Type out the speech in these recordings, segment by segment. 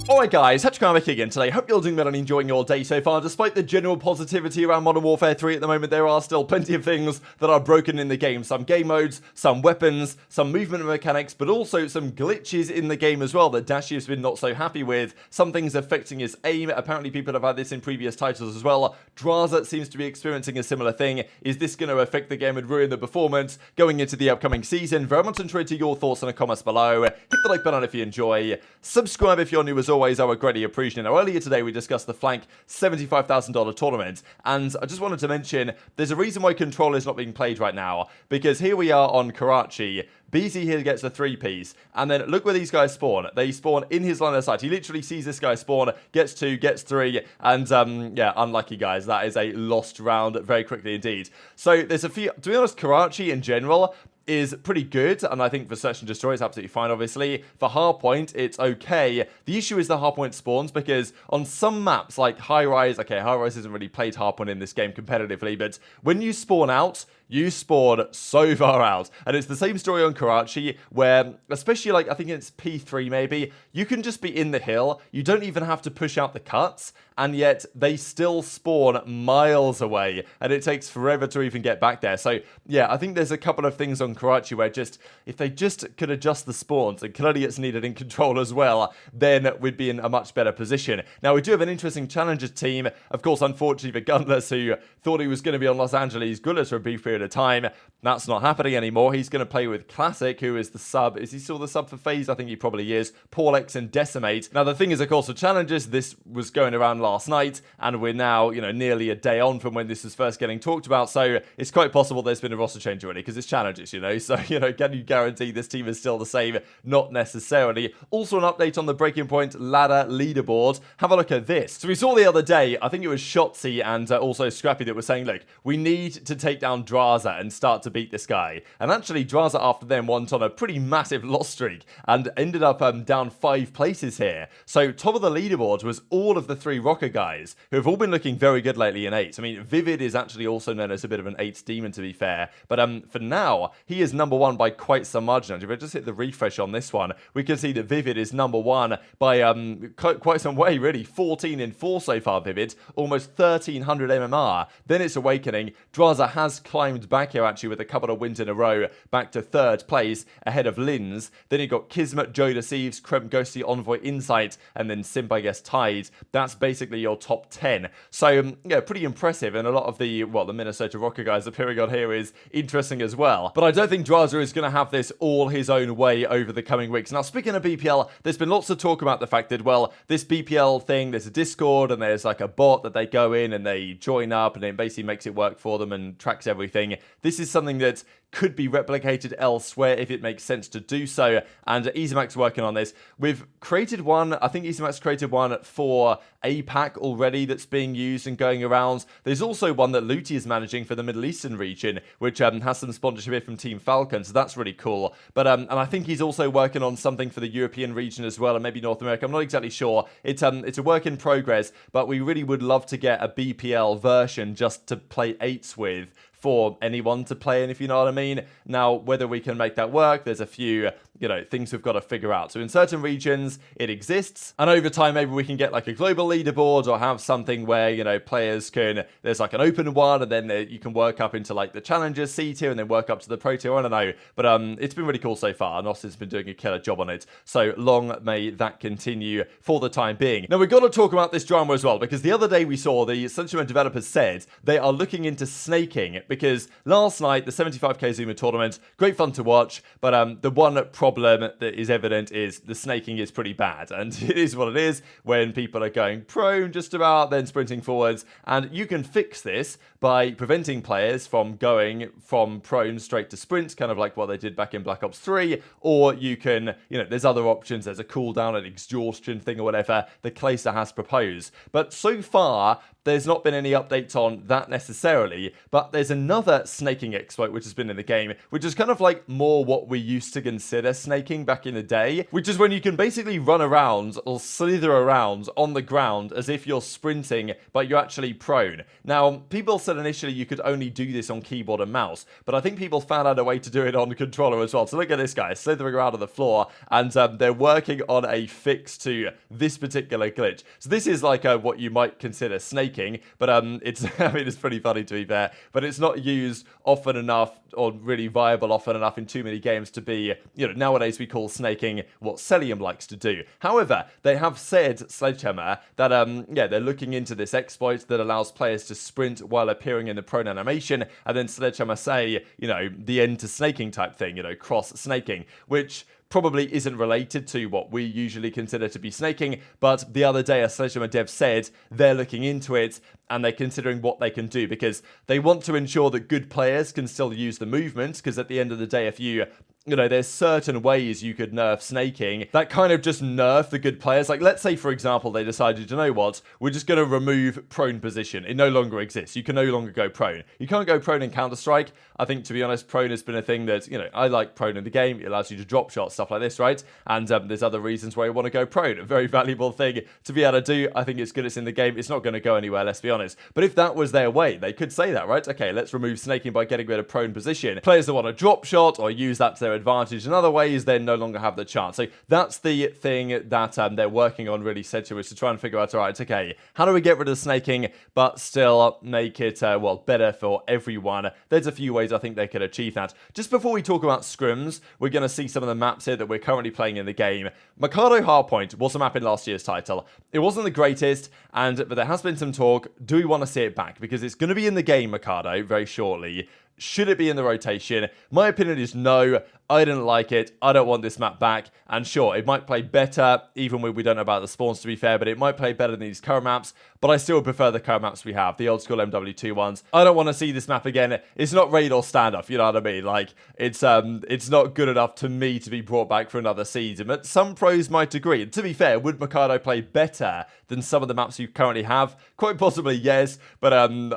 Alright guys, HyDra again today. Hope you're doing well and enjoying your day so far. Despite the general positivity around Modern Warfare 3 at the moment, there are still plenty of things that are broken in the game. Some game modes, some weapons, some movement mechanics, but also some glitches in the game as well that Dashy has been not so happy with. Some things affecting his aim. Apparently people have had this in previous titles as well. Drazah seems to be experiencing a similar thing. Is this going to affect the game and ruin the performance going into the upcoming season? Very much interested to your thoughts in the comments below. Hit the like button if you enjoy. Subscribe if you're new as always. I would greatly appreciate it. Now, earlier today we discussed the Flank $75,000 tournament, and I just wanted to mention there's a reason why Control is not being played right now, because here we are on Karachi. aBeZy here gets a 3-piece, and then look where these guys spawn. They spawn in his line of sight. He literally sees this guy spawn, gets 2, gets 3, and yeah, unlucky guys. That is a lost round very quickly indeed. So there's a few, to be honest, Karachi in general is pretty good, and I think for Search and Destroy it's absolutely fine, obviously. For Hardpoint, it's okay. The issue is the Hardpoint spawns, because on some maps, like High Rise, okay, High Rise hasn't really played Hardpoint in this game competitively, but when you spawn out, you spawn so far out. And it's the same story on Karachi, where, especially like, I think it's P3 maybe, you can just be in the hill, you don't even have to push out the cuts, and yet they still spawn miles away, and it takes forever to even get back there. So yeah, I think there's a couple of things on Karachi where just, if they just could adjust the spawns, and clearly it's needed in Control as well, then we'd be in a much better position. Now we do have an interesting Challengers team, of course, unfortunately for Gunless, who thought he was going to be on Los Angeles Gunless for a brief period of time. That's not happening anymore. He's going to play with Classic, who is the sub. Is he still the sub for FaZe? I think he probably is. Paulx and Decimate. Now the thing is, of course, for Challengers, this was going around last night, and we're now, you know, nearly a day on from when this was first getting talked about, so it's quite possible there's been a roster change already, because it's Challengers, you know, so, you know, can you guarantee this team is still the same? Not necessarily. Also an update on the Breaking Point ladder leaderboard. Have a look at this. So we saw the other day, I think it was Shotzzy and also Scrappy that were saying, look, we need to take down Drazah and start to beat this guy. And actually, Drazah after them went on a pretty massive loss streak and ended up down 5 places here. So top of the leaderboard was all of the 3 Rocker guys, who have all been looking very good lately in 8. I mean, Vivid is actually also known as a bit of an 8 demon, to be fair. But for now, he is number 1 by quite some margin. If I just hit the refresh on this one, we can see that Vivid is number 1 by quite some way, really. 14 in 4 so far, Vivid. Almost 1,300 MMR. Then it's Awakening. Drazah has climbed back here, actually, with a couple of wins in a row, back to 3rd place, ahead of Linz. Then you've got Kismet, Joe Thieves, Creme, Ghosty, Envoy, Insight, and then Simp, I guess, tied. That's basically your top 10. So, yeah, pretty impressive, and a lot of the, well, the Minnesota Rocker guys appearing on here is interesting as well. But I don't think Drazah is going to have this all his own way over the coming weeks. Now, speaking of BPL, there's been lots of talk about the fact that, well, this BPL thing, there's a Discord, and there's like a bot that they go in and they join up, and it basically makes it work for them and tracks everything. This is something that could be replicated elsewhere if it makes sense to do so, and easymax's working on this. We've created one, I think easymax created one for APAC already that's being used and going around. There's also one that Looty is managing for the Middle Eastern region, which has some sponsorship here from Team Falcon, so that's really cool. But and I think he's also working on something for the European region as well, and maybe North America. I'm not exactly sure. It's a work in progress, but we really would love to get a BPL version just to play 8s with, for anyone to play in, if you know what I mean. Now, whether we can make that work, there's a few, you know, things we've got to figure out. So in certain regions, it exists, and over time, maybe we can get like a global leaderboard, or have something where, you know, players can, there's like an open one, and then you can work up into like the Challengers C tier, and then work up to the Pro tier. I don't know, but it's been really cool so far, and Austin's been doing a killer job on it. So long may that continue for the time being. Now, we've got to talk about this drama as well, because the other day we saw the Sentiment developers said they are looking into snaking, because last night, the 75k Zuma tournament, great fun to watch, but the one problem that is evident is the snaking is pretty bad, and it is what it is when people are going prone just about, then sprinting forwards, and you can fix this by preventing players from going from prone straight to sprint, kind of like what they did back in Black Ops 3, or you can, you know, there's other options, there's a cooldown, an exhaustion thing or whatever that Clayster has proposed. But so far, there's not been any updates on that necessarily, but there's another snaking exploit which has been in the game, which is kind of like more what we used to consider snaking back in the day, which is when you can basically run around or slither around on the ground as if you're sprinting, but you're actually prone. Now, people said initially you could only do this on keyboard and mouse, but I think people found out a way to do it on the controller as well. So look at this guy slithering around on the floor, and they're working on a fix to this particular glitch. So this is like what you might consider snaking, but it's I mean, it's pretty funny to be fair, but it's not used often enough or really viable often enough in too many games to be, you know, nowadays we call snaking what Cellium likes to do. However, they have said, Sledgehammer, that yeah, they're looking into this exploit that allows players to sprint while appearing in the prone animation, and then Sledgehammer say, you know, the end to snaking type thing, you know, cross snaking, which probably isn't related to what we usually consider to be snaking, but the other day a Sledgehammer dev said they're looking into it and they're considering what they can do, because they want to ensure that good players can still use the movement, because at the end of the day, if you know, there's certain ways you could nerf snaking that kind of just nerf the good players. Like, let's say, for example, they decided, you know what, we're just going to remove prone position. It no longer exists. You can no longer go prone. You can't go prone in Counter-Strike. I think, to be honest, prone has been a thing that, you know, I like prone in the game. It allows you to drop shots, stuff like this, right? And there's other reasons why you want to go prone. A very valuable thing to be able to do. I think it's good it's in the game. It's not going to go anywhere, let's be honest. But if that was their way, they could say that, right? Okay, let's remove snaking by getting rid of prone position. Players that want to drop shot or use that to their advantage in other ways then no longer have the chance. So that's the thing that they're working on, really said to us, to try and figure out, all right, okay, how do we get rid of snaking but still make it, well, better for everyone? There's a few ways I think they could achieve that. Just before we talk about scrims, we're going to see some of the maps here that we're currently playing in the game. Mikado Hardpoint was a map in last year's title. It wasn't the greatest, but there has been some talk. Do we want to see it back? Because it's going to be in the game, Mikado, very shortly. Should it be in the rotation? My opinion is no. I didn't like it. I don't want this map back. And sure, it might play better, even when we don't know about the spawns, to be fair, but it might play better than these current maps. But I still prefer the current maps we have, the old school MW2 ones. I don't want to see this map again. It's not raid or standoff, you know what I mean? Like, it's not good enough to me to be brought back for another season. But some pros might agree. And to be fair, would Mikado play better than some of the maps you currently have? Quite possibly, yes. But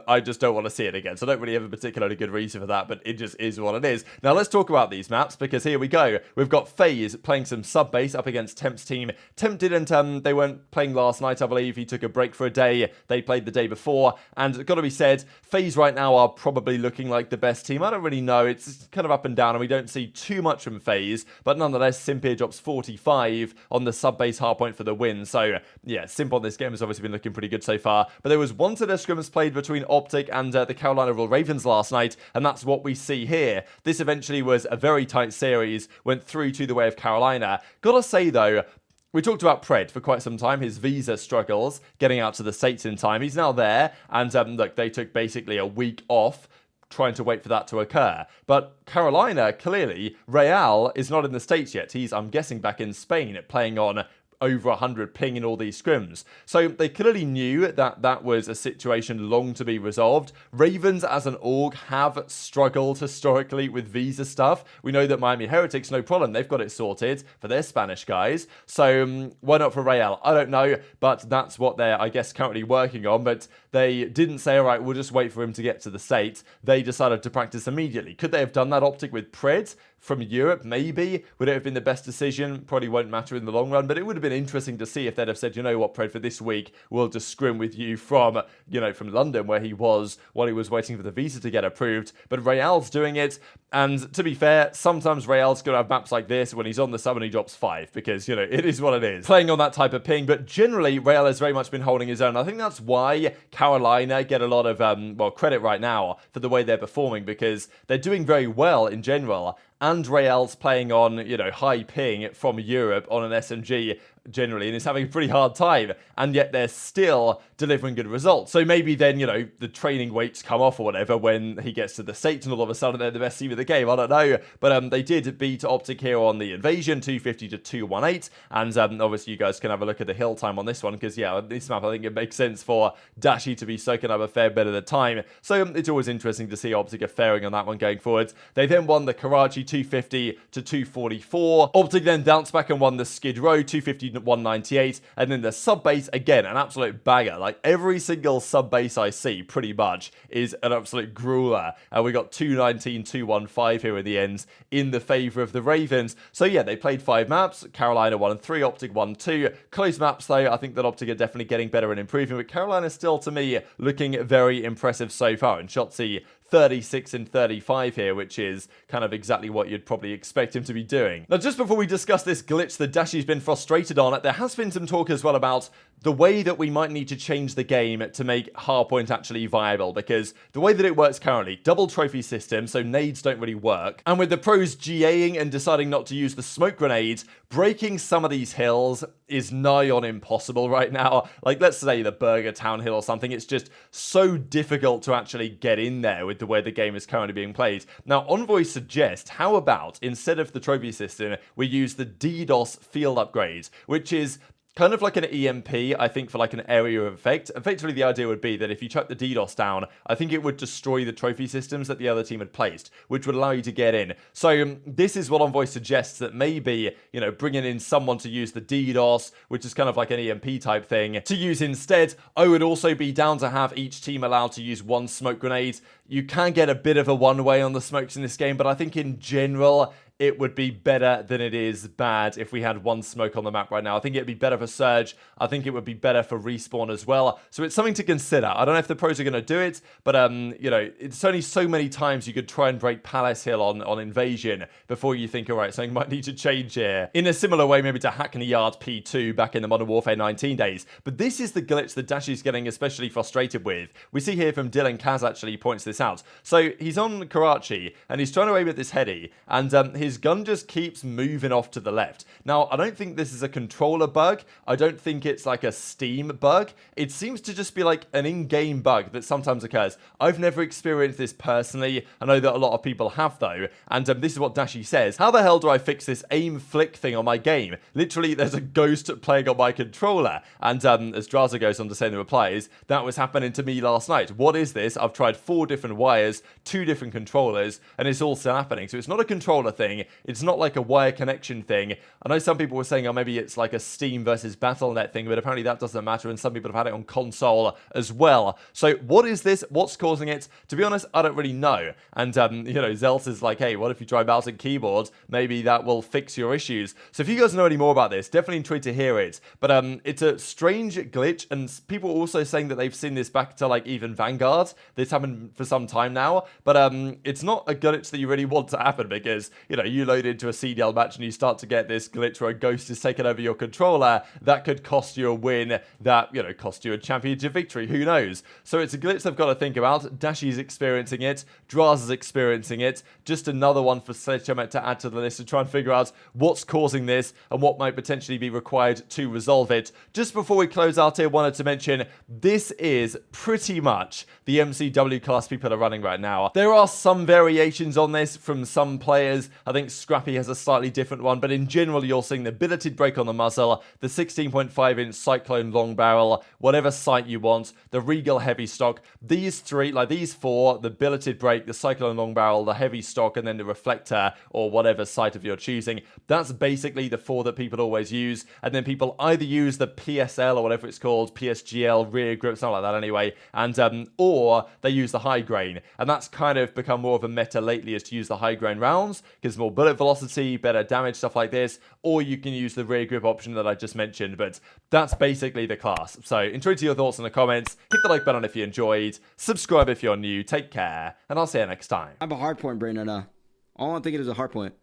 I just don't want to see it again. So I don't really have a particularly good reason for that, but it just is what it is. Now let's talk about these maps, because here we go. We've got FaZe playing some sub base up against Temp's team. Temp didn't, they weren't playing last night, I believe. He took a break for a day. They played the day before, and got to be said, FaZe right now are probably looking like the best team. I don't really know. It's kind of up and down, and we don't see too much from FaZe, but nonetheless, Simp here drops 45 on the sub base hardpoint for the win. So yeah, Simp on this game has obviously been looking pretty good so far, but there was one set of scrims played between OpTic and the Carolina Royal Ravens last night, and that's what we see here. This eventually was a very tight series, went through to the way of Carolina. Gotta say though, we talked about Pred for quite some time, his visa struggles, getting out to the States in time. He's now there, and look, they took basically a week off trying to wait for that to occur. But Carolina, clearly, Real is not in the States yet. He's, I'm guessing, back in Spain, playing on over 100 ping in all these scrims. So they clearly knew that that was a situation long to be resolved. Ravens as an org have struggled historically with visa stuff. We know that Miami Heretics, no problem, they've got it sorted for their Spanish guys. So why not for Real? I don't know, but that's what they're, I guess, currently working on. But they didn't say, all right, we'll just wait for him to get to the States. They decided to practice immediately. Could they have done that OpTic with Pred from Europe? Maybe. Would it have been the best decision? Probably won't matter in the long run, but it would have been interesting to see if they'd have said, you know what, Pred, for this week, we'll just scrim with you from, you know, from London, where he was while he was waiting for the visa to get approved. But Real's doing it, and to be fair, sometimes Real's going to have maps like this when he's on the sub and he drops 5, because, you know, it is what it is. Playing on that type of ping, but generally, Real has very much been holding his own. I think that's why Carolina get a lot of, well, credit right now for the way they're performing, because they're doing very well in general. And Real's playing on, you know, high ping from Europe on an SMG generally, and is having a pretty hard time, and yet they're still delivering good results. So maybe then, you know, the training weights come off or whatever when he gets to the States, and all of a sudden they're the best team of the game. I don't know, but they did beat OpTic here on the Invasion, 250 to 218, and obviously you guys can have a look at the hill time on this one, because yeah, this map I think it makes sense for Dashy to be soaking up a fair bit of the time. So it's always interesting to see OpTic are faring on that one going forward. They then won the Karachi 250 to 244. OpTic then bounced back and won the Skid Row 259 198. And then the sub base, again, an absolute bagger. Like every single sub base I see pretty much is an absolute grueler. And we got 219, 215 here in the end in the favor of the Ravens. So yeah, they played 5 maps. Carolina 1 and 3, OpTic 1 and 2. Close maps though, I think that OpTic are definitely getting better and improving, but Carolina still to me looking very impressive so far. And Shotzzy 36 and 35 here, which is kind of exactly what you'd probably expect him to be doing. Now, just before we discuss this glitch that Dashy's been frustrated on, there has been some talk as well about the way that we might need to change the game to make hardpoint actually viable, because the way that it works currently, double trophy system, so nades don't really work, and with the pros GAing and deciding not to use the smoke grenades, breaking some of these hills is nigh on impossible right now. Like, let's say the Burger Town Hill or something, it's just so difficult to actually get in there with the way the game is currently being played. Now, Envoy suggests, how about, instead of the trophy system, we use the DDoS field upgrades, which is kind of like an EMP, I think, for like an area of effect. Effectively, the idea would be that if you chuck the DDoS down, I think it would destroy the trophy systems that the other team had placed, which would allow you to get in. So this is what Envoy suggests, that maybe, you know, bringing in someone to use the DDoS, which is kind of like an EMP type thing, to use instead. I would also be down to have each team allowed to use 1 smoke grenade. You can get a bit of a one-way on the smokes in this game, but I think in general, it would be better than it is bad if we had 1 smoke on the map right now. I think it'd be better for Surge. I think it would be better for Respawn as well. So it's something to consider. I don't know if the pros are going to do it, but, you know, it's only so many times you could try and break Palace Hill on Invasion before you think, all right, something might need to change here. In a similar way, maybe to Hackney Yard P2 back in the Modern Warfare 19 days. But this is the glitch that Dashy's getting especially frustrated with. We see here from Dylan Kaz actually points this out. So he's on Karachi, and he's trying to aim at this heady, and his gun just keeps moving off to the left. Now, I don't think this is a controller bug. I don't think it's like a Steam bug. It seems to just be like an in-game bug that sometimes occurs. I've never experienced this personally. I know that a lot of people have though, and this is what Dashy says. How the hell do I fix this aim flick thing on my game? Literally, there's a ghost playing on my controller. And as Drazah goes on to say in the replies, that was happening to me last night. What is this? I've tried 4 different wires, 2 different controllers, and it's all still happening. So it's not a controller thing. It's not like a wire connection thing. I know some people were saying, oh, maybe it's like a Steam versus Battle.net thing, but apparently that doesn't matter, and some people have had it on console as well. So what is this? What's causing it? To be honest, I don't really know. And, you know, Zelts is like, hey, what if you try mouse and keyboard? Maybe that will fix your issues. So if you guys know any more about this, definitely intrigued to hear it. But it's a strange glitch, and people are also saying that they've seen this back to, like, even Vanguard. This happened for some time now, but it's not a glitch that you really want to happen, because, you know, you load into a CDL match and you start to get this glitch where a ghost is taken over your controller. That could cost you a win, that, you know, cost you a championship victory, who knows. So it's a glitch they've got to think about. Dashy's experiencing it, Drazah's experiencing it. Just another one for Sledgehammer to add to the list to try and figure out what's causing this and what might potentially be required to resolve it. Just before we close out here, wanted to mention, this is pretty much the MCW class people are running right now. There are some variations on this from some players. I think Scrappy has a slightly different one, but in general, you're seeing the billeted break on the muzzle, the 16.5-inch Cyclone long barrel, whatever sight you want, the Regal heavy stock. These 3, like these 4, the billeted break, the Cyclone long barrel, the heavy stock, and then the reflector or whatever sight of your choosing. That's basically the 4 that people always use. And then people either use the PSL or whatever it's called, PSGL, rear grip, something like that anyway, and or they use the high grain. And that's kind of become more of a meta lately, is to use the high grain rounds, gives more bullet velocity, better damage, stuff like this, or you can use the rear grip option that I just mentioned, but that's basically the class. So intrigued to your thoughts in the comments, hit the like button if you enjoyed, subscribe if you're new, take care, and I'll see you next time. I have a hard point brain right now. All I'm thinking is a hard point.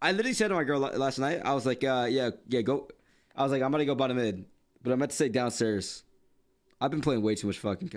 I literally said to my girl last night, I was like, yeah, go. I was like, I'm gonna go bottom mid, but I meant to say downstairs. I've been playing way too much fucking